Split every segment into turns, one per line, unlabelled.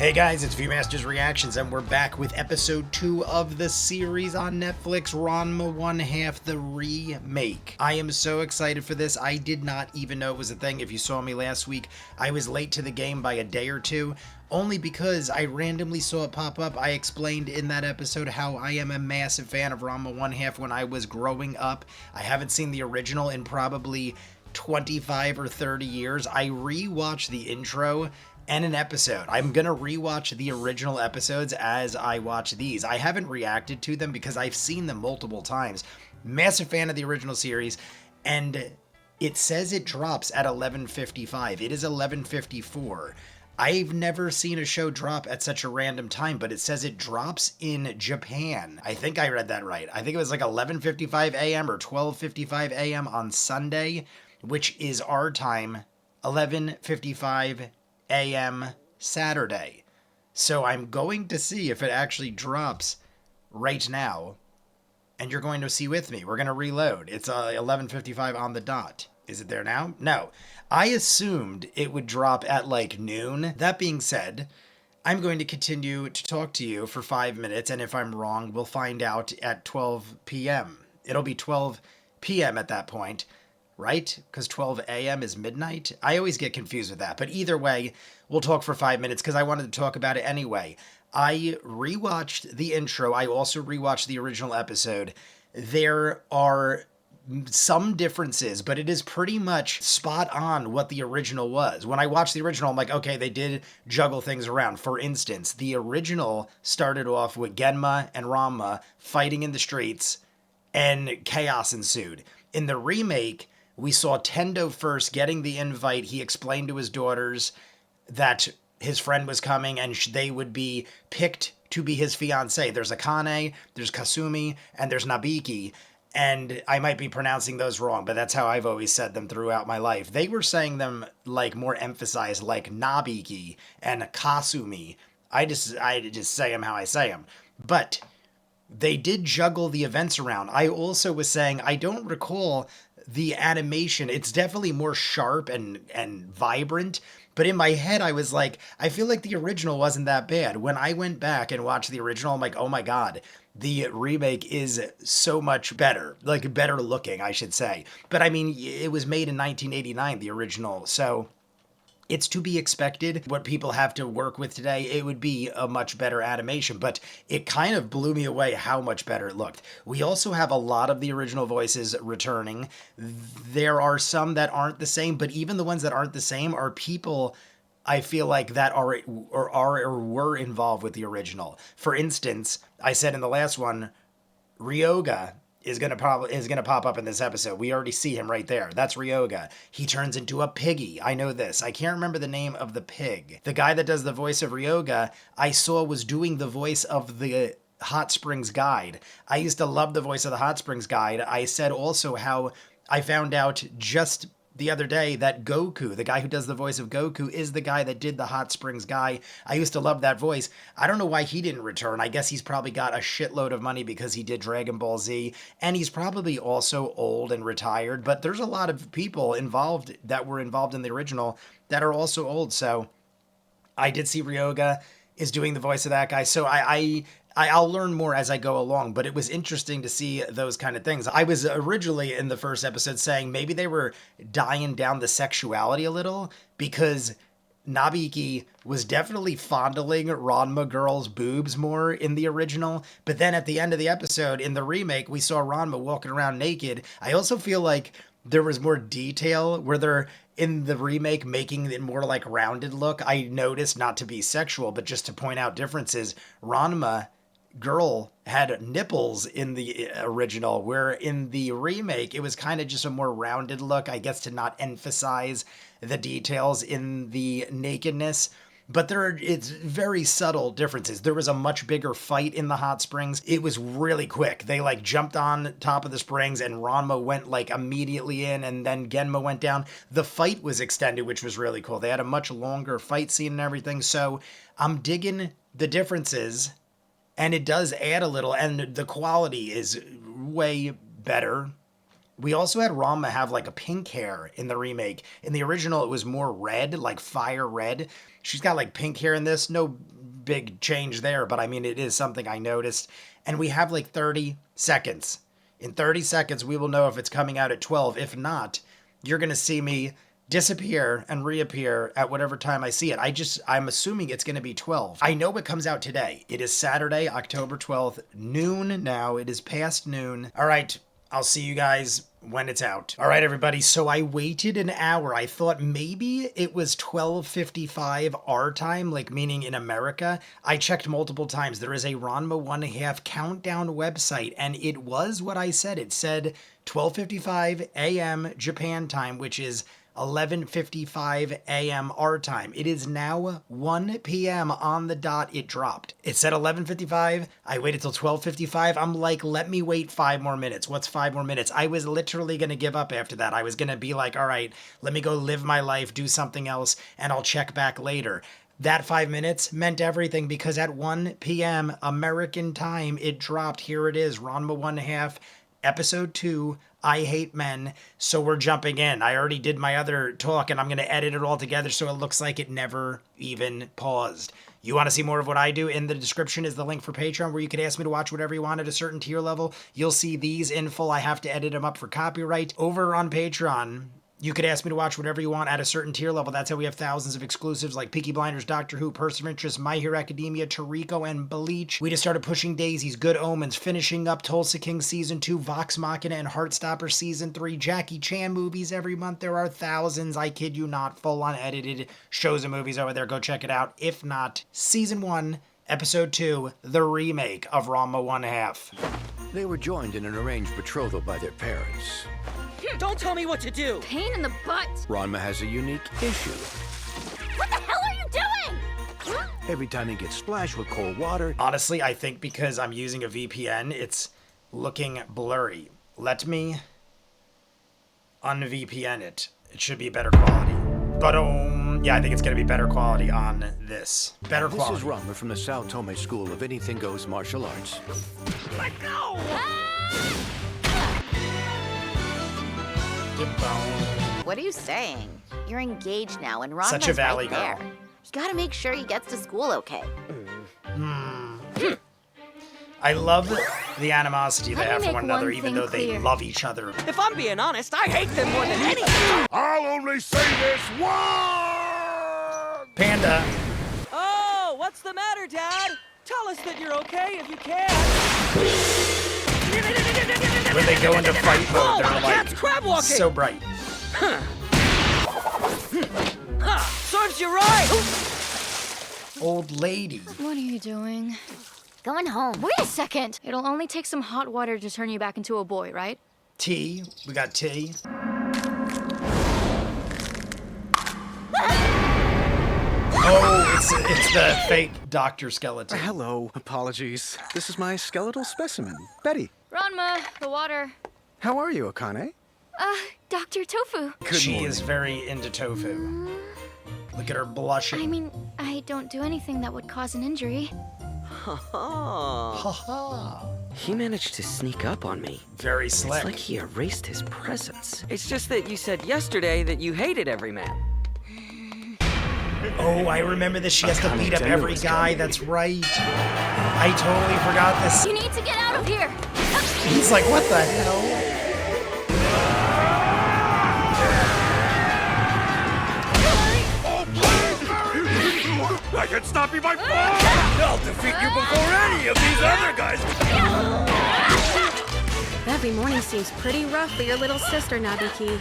Hey guys, it's Viewmasters Reactions, and we're back with episode 2 of the series on Netflix, Ranma 1/2, the remake. I am so excited for this. I did not even know it was a thing. If you saw me last week, I was late to the game by a day or two, only because I randomly saw it pop up. I explained in that episode how I am a massive fan of Ranma 1/2 when I was growing up. I haven't seen the original in probably 25 or 30 years. I rewatched the intro and an episode. I'm gonna rewatch the original episodes as I watch these. I haven't reacted to them because I've seen them multiple times. Massive fan of the original series, and it says it drops at 11:55. It is 11:54. I've never seen a show drop at such a random time, but it says it drops in Japan. I think I read that right. I think it was like 11:55 a.m. or 12:55 a.m. on Sunday, which is our time, 11:55 a.m. Saturday. So I'm going to see if it actually drops right now, and you're going to see with me. We're going to reload. It's 11:55 on the dot. Is it there now? No. I assumed it would drop at like noon. That being said, I'm going to continue to talk to you for 5 minutes, and if I'm wrong, we'll find out at 12 p.m. It'll be 12 p.m. at that point, right? Because 12 a.m. is midnight? I always get confused with that. But either way, we'll talk for 5 minutes because I wanted to talk about it anyway. I rewatched the intro. I also rewatched the original episode. There are some differences, but it is pretty much spot on what the original was. When I watched the original, I'm like, okay, they did juggle things around. For instance, the original started off with Genma and Ranma fighting in the streets, and chaos ensued. In the remake, we saw Tendo first getting the invite. He explained to his daughters that his friend was coming and they would be picked to be his fiancée. There's Akane, there's Kasumi, and there's Nabiki. And I might be pronouncing those wrong, but that's how I've always said them throughout my life. They were saying them like more emphasized, like Nabiki and Kasumi. I just say them how I say them. But they did juggle the events around. I also was saying I don't recall the animation. It's definitely more sharp and vibrant, but in my head I was like, I feel like the original wasn't that bad. When I went back and watched the original, I'm like, oh my god, the remake is so much better, like better looking, I should say. But I mean, it was made in 1989, the original, so it's to be expected. What people have to work with today, it would be a much better animation, but it kind of blew me away how much better it looked. We also have a lot of the original voices returning. There are some that aren't the same, but even the ones that aren't the same are people I feel like that are or were involved with the original. For instance, I said in the last one, Ryoga is gonna pop up in this episode. We already see him right there. That's Ryoga. He turns into a piggy. I know this. I can't remember the name of the pig. The guy that does the voice of Ryoga, I saw was doing the voice of the Hot Springs Guide. I used to love the voice of the Hot Springs Guide. I said also how I found out just the other day that Goku, the guy who does the voice of Goku, is the guy that did the Hot Springs guy. I used to love that voice. I don't know why he didn't return. I guess he's probably got a shitload of money because he did Dragon Ball Z, and he's probably also old and retired, but there's a lot of people involved that were involved in the original that are also old, so I did see Ryoga is doing the voice of that guy, so I'll learn more as I go along, but it was interesting to see those kind of things. I was originally in the first episode saying maybe they were dying down the sexuality a little because Nabiki was definitely fondling Ranma girl's boobs more in the original, but then at the end of the episode in the remake, we saw Ranma walking around naked. I also feel like there was more detail where they're in the remake making it more like rounded look. I noticed, not to be sexual, but just to point out differences, Ranma girl had nipples in the original, where in the remake it was kind of just a more rounded look, I guess, to not emphasize the details in the nakedness. But it's very subtle differences. There was a much bigger fight in the hot springs. It was really quick. They like jumped on top of the springs and Ranma went like immediately in, and then Genma went down. The fight was extended, which was really cool. They had a much longer fight scene and everything. So I'm digging the differences, and it does add a little, and the quality is way better. We also had Ranma have like a pink hair in the remake. In the original, it was more red, like fire red. She's got like pink hair in this. No big change there, but I mean, it is something I noticed. And we have like 30 seconds. In 30 seconds, we will know if it's coming out at 12. If not, you're going to see me disappear and reappear at whatever time I see it. I'm assuming it's going to be 12. I know it comes out today. It is Saturday, October 12th, noon now. It is past noon. All right. I'll see you guys when it's out. All right, everybody. So I waited an hour. I thought maybe it was 12:55 our time, like meaning in America. I checked multiple times. There is a Ranma 1/2 countdown website, and it was what I said. It said 12:55 a.m. Japan time, which is 11:55 a.m. our time. It is now 1 p.m. on the dot. It dropped. It said 11:55. I waited till 12:55. I'm like, let me wait 5 more minutes. What's 5 more minutes? I was literally going to give up after that. I was going to be like, all right, let me go live my life, do something else, and I'll check back later. That 5 minutes meant everything because at 1 p.m. American time, it dropped. Here it is, Ranma 1/2, Episode 2, I Hate Men. So we're jumping in. I already did my other talk, and I'm going to edit it all together so it looks like it never even paused. You want to see more of what I do? In the description is the link for Patreon, where you can ask me to watch whatever you want at a certain tier level. You'll see these in full. I have to edit them up for copyright. Over on Patreon, you could ask me to watch whatever you want at a certain tier level. That's how we have thousands of exclusives like Peaky Blinders, Doctor Who, Person of Interest, My Hero Academia, Toriko, and Bleach. We just started pushing Daisies, Good Omens, finishing up Tulsa King Season 2, Vox Machina, and Heartstopper Season 3, Jackie Chan movies every month. There are thousands, I kid you not, full unedited shows and movies over there. Go check it out. If not, Season 1, Episode 2, the remake of Ranma 1/2.
They were joined in an arranged betrothal by their parents.
Don't tell me what to do!
Pain in the butt!
Ranma has a unique issue.
What the hell are you doing?
Every time he gets splashed with cold water...
Honestly, I think because I'm using a VPN, it's looking blurry. Let me un-VPN it. It should be better quality. But, yeah, I think it's going to be better quality on this. Better quality.
This is Ranma from the Sao Tome School of Anything Goes Martial Arts.
Let go!
What are you saying? You're engaged now, and Ranma's
Such a valley
right there.
girl.
You gotta make sure he gets to school okay.
I love the animosity they
Let me
have for
make
one another,
one
even
thing
though they
clear.
love each other.
If I'm being honest, I hate them more than anything!
I'll only say this once!
Panda.
Oh, what's the matter, Dad? Tell us that you're okay if you can.
When they go into fight mode, they're
the cat's crab
like
walking!
so bright.
Serves you right!
Old lady.
What are you doing?
Going home.
Wait a second! It'll only take some hot water to turn you back into a boy, right?
Tea. We got tea. Oh, it's the fake Dr. Skeleton.
Hello. Apologies. This is my skeletal specimen, Betty.
Ranma, the water.
How are you, Akane?
Dr. Tofu.
Good
She
morning.
is very into tofu. Look at her blushing.
I mean, I don't do anything that would cause an injury.
Oh,
Haha.
He managed to sneak up on me.
Very
It's
slick.
like he erased his presence.
it's just that you said yesterday that you hated every man.
Oh, I remember this. She has to beat up every
generous
guy.
company.
That's right. I totally forgot this.
You need to get out of here!
He's like, what the hell?
I can stop you by force! I'll defeat you before any of these other guys!
Every morning seems pretty rough for your little sister, Nabiki.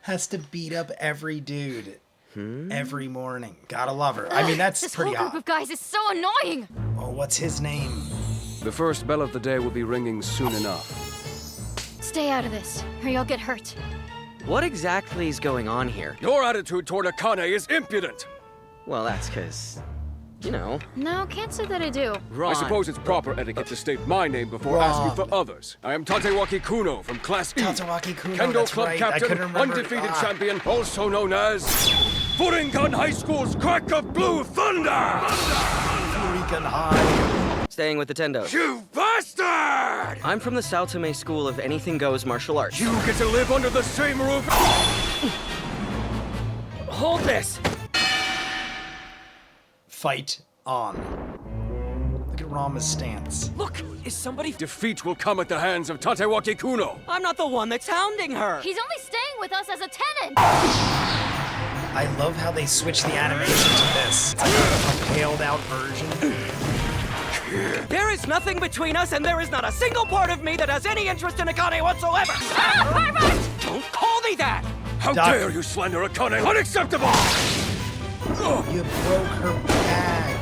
Has to beat up every dude every morning. Gotta love her. I mean, that's
This
pretty
whole group
hot.
of guys is so annoying!
Oh, what's his name?
The first bell of the day will be ringing soon enough.
Stay out of this, or you'll get hurt.
What exactly is going on here?
Your attitude toward Akane is impudent!
Well, that's because, you know,
No, can't say that I do.
Ron.
I suppose it's proper etiquette to state my name before asking for others. I am Tatewaki Kuno from Class E.
Tatewaki Kuno,
Kendo
that's
Club
right. I
Captain,
couldn't remember.
undefeated champion, also known as Furingan High School's Crack of Blue Thunder!
Freaking high.
Staying with the Tendos.
You bastard!
bastard!
I'm from the Sao Tome School of Anything Goes Martial Arts.
You get to live under the same roof.
Hold this!
Fight on. Look at Ranma's stance.
Look, is somebody...
Defeat will come at the hands of Tatewaki Kuno.
I'm not the one that's hounding her.
He's only staying with us as a tenant.
I love how they switch the animation to this. It's like a paled out version.
There is nothing between us, and there is not a single part of me that has any interest in Akane whatsoever. Don't call me that!
How
Doc.
dare you slander Akane? Unacceptable!
You broke her bag.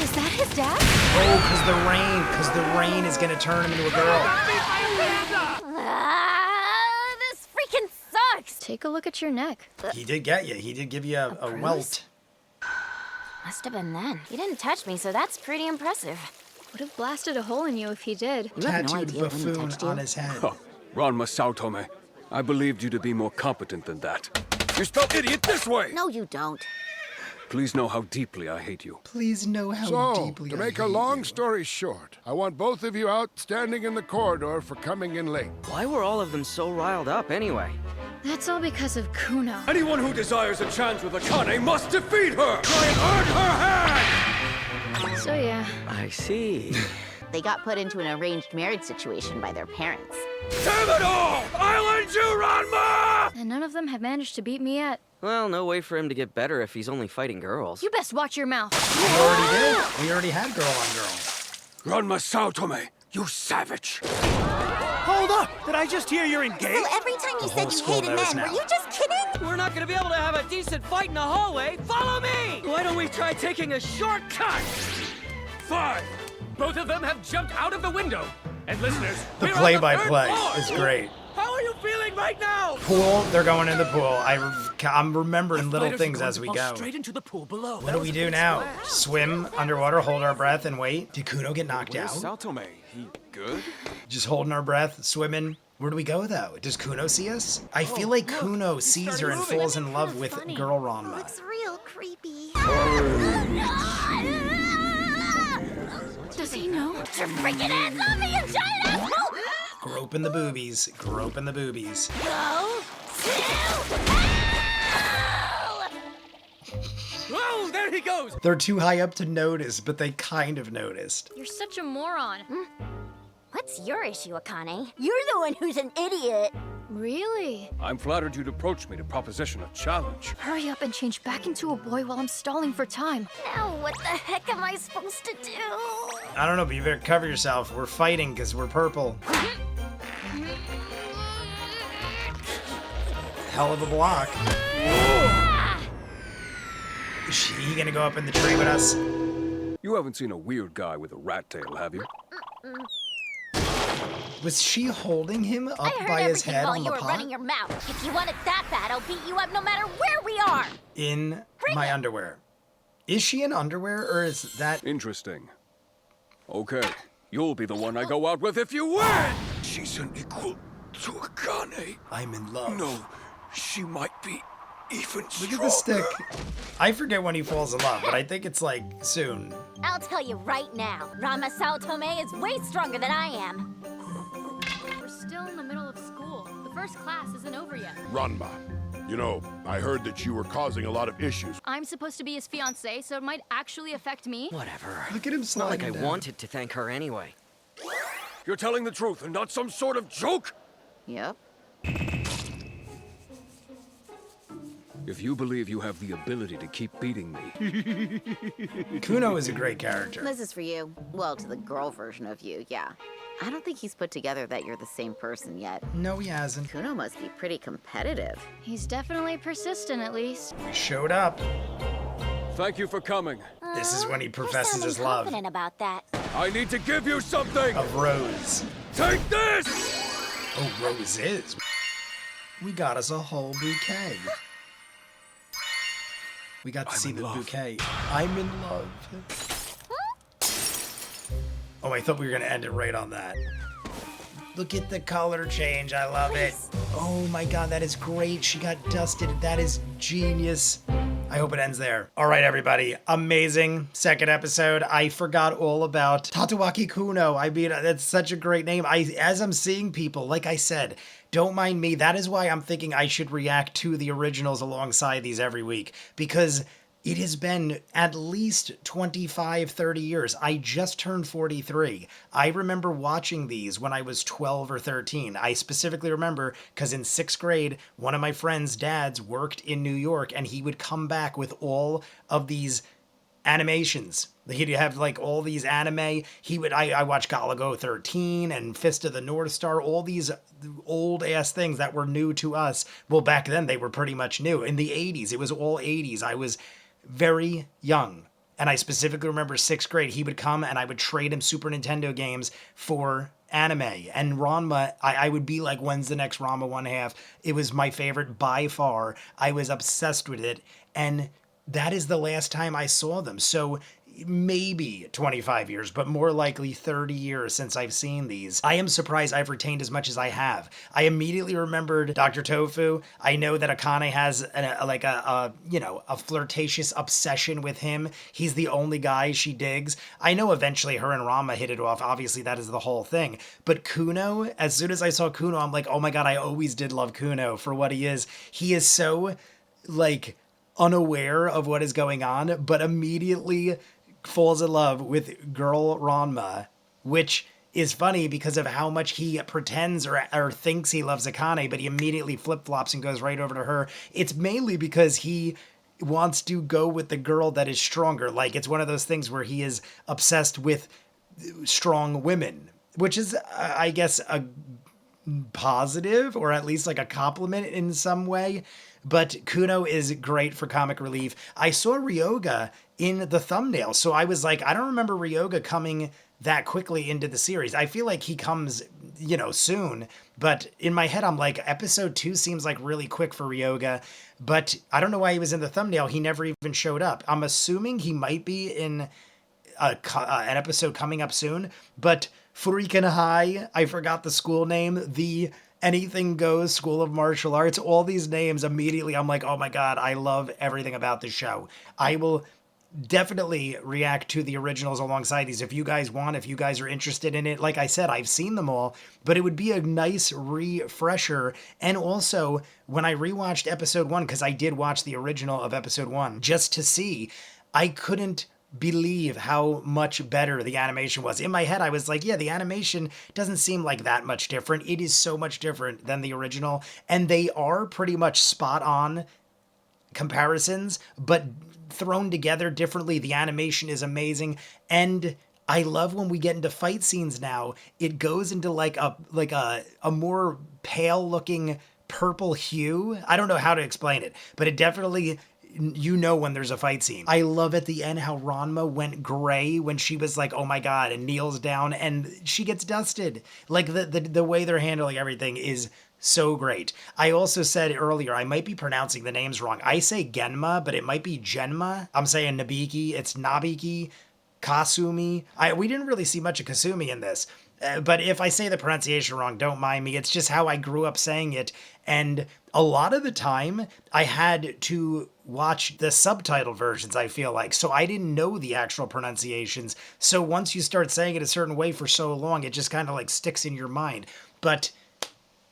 Is that his dad?
Oh, because the rain is gonna turn him into a girl.
This freaking sucks. Take a look at your neck.
He did get you. He did give you a welt.
Must have been then. He didn't touch me, so that's pretty impressive.
Would have blasted a hole in you if he did.
You have no
Tattooed
idea when he
buffoon
touched you.
on his head.
Huh. Ranma Sao Tome, I believed you to be more competent than that. You spell idiot this way!
No, you don't.
Please know how deeply I hate you.
Please know how
So,
deeply
to
I
make a
hate
long
you.
story short, I want both of you out standing in the corridor for coming in late.
Why were all of them so riled up anyway?
That's all because of Kuno.
Anyone who desires a chance with Akane must defeat her! Try and earn her hand!
So yeah,
I see.
They got put into an arranged marriage situation by their parents.
Damn it all! I'll end you, Ranma!
and none of them have managed to beat me yet.
Well, no way for him to get better if he's only fighting girls.
You best watch your mouth.
We already did. We already had girl on girl.
Ranma Sao Tome, you savage!
Hold up! Did I just hear you're engaged?
So every time you said you
school
hated
knows
men,
now.
were you just kidding?
We're not gonna be able to have a decent fight in the hallway. Follow me! Why don't we try taking a shortcut?
5! Both of them have jumped out of the window. And listeners,
The
we're on
play-by-play
third floor.
is great.
How are you feeling right now?
Pool, they're going in the pool. I'm remembering little
Fighters are
things
going
as
to
we
fall
go.
Straight into the pool below.
What do we do now? Swim underwater, hold our breath, and wait? Did Kuno get knocked out?
Tome, he good?
Just holding our breath, swimming. Where do we go though? Does Kuno see us? I feel like Kuno sees her and falls in love with girl Ranma.
It's real creepy.
Does he know?
Your freaking ass on me, you giant asshole!
Grope in the boobies, grope in the boobies.
Go to hell!
Oh, there he goes!
They're too high up to notice, but they kind of noticed.
You're such a moron.
What's your issue, Akane? You're the one who's an idiot.
Really?
I'm flattered you'd approach me to proposition a challenge.
Hurry up and change back into a boy while I'm stalling for time.
Now what the heck am I supposed to do?
I don't know, but you better cover yourself. We're fighting because we're purple. Hell of a block. Is she gonna go up in the tree with us?
You haven't seen a weird guy with a rat tail, have you?
Was she holding him up
I heard
by his
everything
head
while
on
you
the
were
pot?
running your mouth. If you want it that bad, I'll beat you up no matter where we are.
In my underwear. Is she in underwear or is that...
Interesting. Okay, you'll be the one I go out with if you win! She's an equal to Akane.
I'm in love.
No, she might be even
Look at the stick. I forget when he falls in love, but I think it's like soon.
I'll tell you right now, Ranma Sao Tome is way stronger than I am.
We're still in the middle of school. The first class isn't over yet.
Ranma, you know, I heard that you were causing a lot of issues.
I'm supposed to be his fiancée, so it might actually affect me.
Whatever.
Look at him
It's not like I
sliding down.
wanted to thank her anyway.
You're telling the truth and not some sort of joke?
Yep.
If you believe you have the ability to keep beating me,
Kuno is a great character.
This is for you. Well, to the girl version of you, yeah. I don't think he's put together that you're the same person yet.
No, he hasn't.
Kuno must be pretty competitive.
He's definitely persistent, at least.
We showed up.
thank you for coming.
This is when he
You're
professes
sounding
his love
confident about that.
I need to give you something!
of Rose.
Take this!
Oh, roses. We got us a whole bouquet. We got to
I'm
see
in
the
love.
bouquet. I'm in love. Oh, I thought we were going to end it right on that. Look at the color change. I love it. Oh my god, that is great. She got dusted. That is genius. I hope it ends there. All right, everybody. Amazing second episode. I forgot all about Tatsuaki Kuno. I mean, that's such a great name. As I'm seeing people, like I said, don't mind me. That is why I'm thinking I should react to the originals alongside these every week, because it has been at least 25, 30 years. I just turned 43. I remember watching these when I was 12 or 13. I specifically remember because in 6th grade, one of my friend's dads worked in New York, and he would come back with all of these animations. He'd have like all these anime. I watched Galago 13 and Fist of the North Star, all these old ass things that were new to us. Well, back then they were pretty much new. In the 80s, it was all 80s. I was very young. And I specifically remember 6th grade, he would come and I would trade him Super Nintendo games for anime. And Ranma, I would be like, when's the next Ranma 1/2? It was my favorite by far. I was obsessed with it. And that is the last time I saw them. So maybe 25 years, but more likely 30 years since I've seen these. I am surprised I've retained as much as I have. I immediately remembered Dr. Tofu. I know that Akane has a flirtatious obsession with him. He's the only guy she digs. I know eventually her and Ranma hit it off. Obviously, that is the whole thing. But Kuno, as soon as I saw Kuno, I'm like, oh my God, I always did love Kuno for what he is. He is so, like, unaware of what is going on, but immediately falls in love with girl Ranma, which is funny because of how much he pretends or thinks he loves Akane, but he immediately flip-flops and goes right over to her. It's mainly because he wants to go with the girl that is stronger. Like, it's one of those things where he is obsessed with strong women, which is, I guess, a positive, or at least like a compliment in some way. But Kuno is great for comic relief. I saw Ryoga in the thumbnail, so I was like, I don't remember Ryoga coming that quickly into the series. I feel like he comes, soon, but in my head, I'm like, episode 2 seems like really quick for Ryoga, but I don't know why he was in the thumbnail. He never even showed up. I'm assuming he might be in an episode coming up soon, but Furiken High, I forgot the school name, the Anything Goes School of Martial Arts, all these names, immediately I'm like, oh my God, I love everything about this show. I will definitely react to the originals alongside these if you guys want, if you guys are interested in it. Like I said, I've seen them all, but it would be a nice refresher. And also, when I rewatched episode 1, because I did watch the original of episode 1, just to see, I couldn't believe how much better the animation was. In my head, I was like, yeah, the animation doesn't seem like that much different. It is so much different than the original, and they are pretty much spot on comparisons, but thrown together differently. The animation is amazing, and I love when we get into fight scenes now. It goes into like a more pale looking purple hue. I don't know how to explain it, but it definitely, when there's a fight scene. I love at the end how Ranma went gray when she was like, oh my God, and kneels down and she gets dusted. Like the way they're handling everything is so great. I also said earlier, I might be pronouncing the names wrong. I say Genma, but it might be Genma. I'm saying Nabiki. It's Nabiki. Kasumi. We didn't really see much of Kasumi in this. But if I say the pronunciation wrong, don't mind me. It's just how I grew up saying it. And a lot of the time, I had to watch the subtitle versions, I feel like. So I didn't know the actual pronunciations. So once you start saying it a certain way for so long, it just kind of like sticks in your mind. But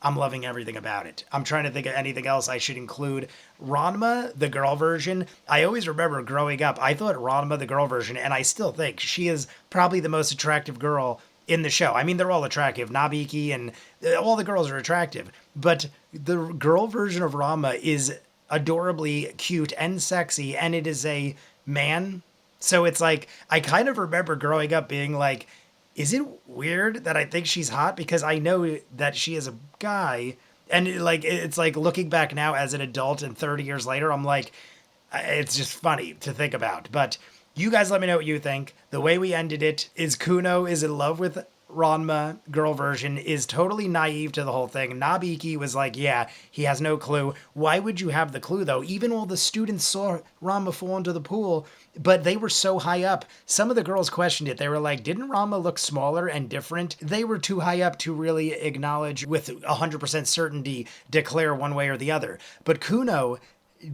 I'm loving everything about it. I'm trying to think of anything else I should include. Ranma, the girl version, I always remember growing up, I thought Ranma, the girl version, and I still think she is probably the most attractive girl in the show. I mean, they're all attractive. Nabiki and all the girls are attractive. But the girl version of Ranma is adorably cute and sexy, and it is a man. So it's like, I kind of remember growing up being like, is it weird that I think she's hot? Because I know that she is a guy. And it's like looking back now as an adult and 30 years later, I'm like, it's just funny to think about. But you guys let me know what you think. The way we ended it is Kuno is in love with Ranma, girl version, is totally naive to the whole thing. Nabiki was like, yeah, he has no clue. Why would you have the clue, though? Even all the students saw Ranma fall into the pool, but they were so high up. Some of the girls questioned it. They were like, didn't Ranma look smaller and different? They were too high up to really acknowledge with 100% certainty, declare one way or the other. But Kuno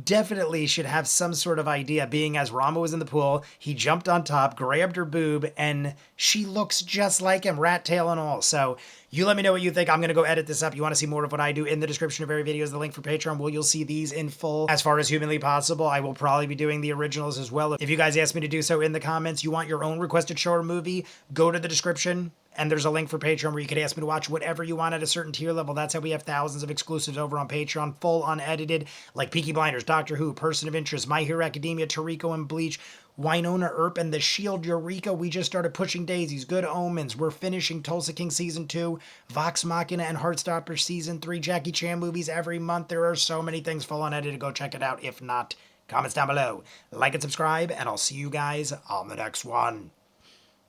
definitely should have some sort of idea, being as Ranma was in the pool, he jumped on top, grabbed her boob, and she looks just like him, rat tail and all. So you let me know what you think. I'm going to go edit this up. You want to see more of what I do? In the description of every video is the link for Patreon, where you'll see these in full as far as humanly possible. I will probably be doing the originals as well. If you guys ask me to do so in the comments, you want your own requested show or movie, go to the description. And there's a link for Patreon where you can ask me to watch whatever you want at a certain tier level. That's how we have thousands of exclusives over on Patreon, full unedited, like Peaky Blinders, Doctor Who, Person of Interest, My Hero Academia, Toriko and Bleach, Winona Earp and the Shield, Eureka. We just started pushing daisies, Good Omens. We're finishing Tulsa King Season 2, Vox Machina and Heartstopper Season 3, Jackie Chan movies every month. There are so many things full unedited. Go check it out. If not, comments down below. Like and subscribe, and I'll see you guys on the next one.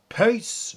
Peace.